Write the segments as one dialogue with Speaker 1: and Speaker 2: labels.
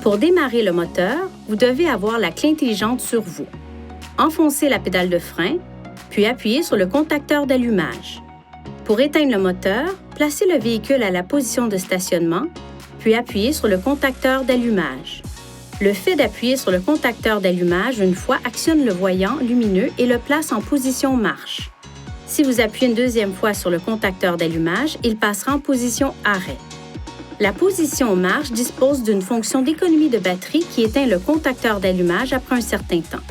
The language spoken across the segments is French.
Speaker 1: Pour démarrer le moteur, vous devez avoir la clé intelligente sur vous. Enfoncez la pédale de frein, puis appuyez sur le contacteur d'allumage. Pour éteindre le moteur, placez le véhicule à la position de stationnement, puis appuyez sur le contacteur d'allumage. Le fait d'appuyer sur le contacteur d'allumage une fois actionne le voyant lumineux et le place en position marche. Si vous appuyez une deuxième fois sur le contacteur d'allumage, il passera en position arrêt. La position marche dispose d'une fonction d'économie de batterie qui éteint le contacteur d'allumage après un certain temps.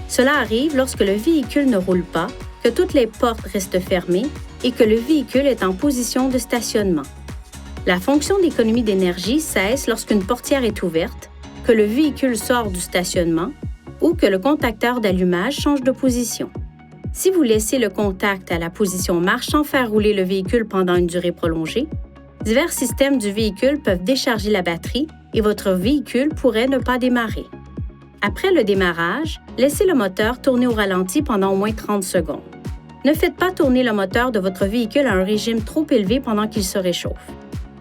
Speaker 1: Cela arrive lorsque le véhicule ne roule pas, que toutes les portes restent fermées et que le véhicule est en position de stationnement. La fonction d'économie d'énergie cesse lorsqu'une portière est ouverte, que le véhicule sort du stationnement ou que le contacteur d'allumage change de position. Si vous laissez le contact à la position marche sans faire rouler le véhicule pendant une durée prolongée, divers systèmes du véhicule peuvent décharger la batterie et votre véhicule pourrait ne pas démarrer. Après le démarrage, laissez le moteur tourner au ralenti pendant au moins 30 secondes. Ne faites pas tourner le moteur de votre véhicule à un régime trop élevé pendant qu'il se réchauffe.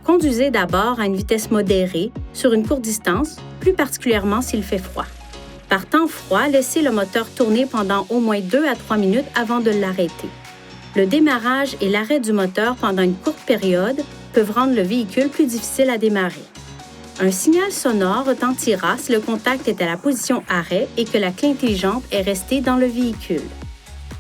Speaker 1: Conduisez d'abord à une vitesse modérée sur une courte distance, plus particulièrement s'il fait froid. Par temps froid, laissez le moteur tourner pendant au moins 2 à 3 minutes avant de l'arrêter. Le démarrage et l'arrêt du moteur pendant une courte période peuvent rendre le véhicule plus difficile à démarrer. Un signal sonore retentira si le contact est à la position arrêt et que la clé intelligente est restée dans le véhicule.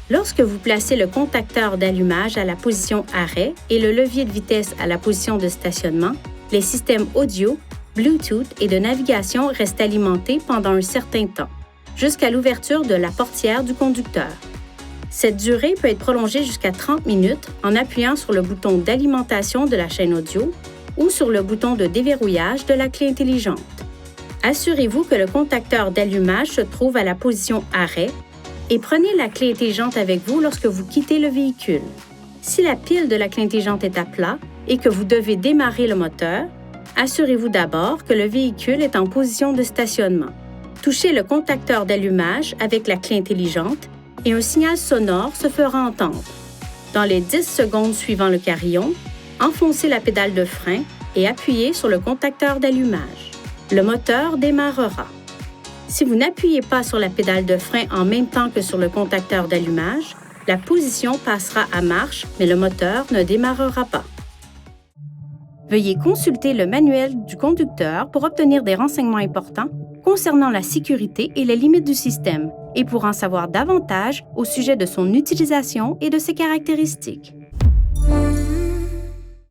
Speaker 1: Lorsque vous placez le contacteur d'allumage à la position arrêt et le levier de vitesse à la position de stationnement, les systèmes audio, Bluetooth et de navigation restent alimentés pendant un certain temps, jusqu'à l'ouverture de la portière du conducteur. Cette durée peut être prolongée jusqu'à 30 minutes en appuyant sur le bouton d'alimentation de la chaîne audio ou sur le bouton de déverrouillage de la clé intelligente. Assurez-vous que le contacteur d'allumage se trouve à la position arrêt et prenez la clé intelligente avec vous lorsque vous quittez le véhicule. Si la pile de la clé intelligente est à plat et que vous devez démarrer le moteur, assurez-vous d'abord que le véhicule est en position de stationnement. Touchez le contacteur d'allumage avec la clé intelligente et un signal sonore se fera entendre. Dans les 10 secondes suivant le carillon, enfoncez la pédale de frein et appuyez sur le contacteur d'allumage. Le moteur démarrera. Si vous n'appuyez pas sur la pédale de frein en même temps que sur le contacteur d'allumage, la position passera à marche, mais le moteur ne démarrera pas. Veuillez consulter le manuel du conducteur pour obtenir des renseignements importants concernant la sécurité et les limites du système et pour en savoir davantage au sujet de son utilisation et de ses caractéristiques.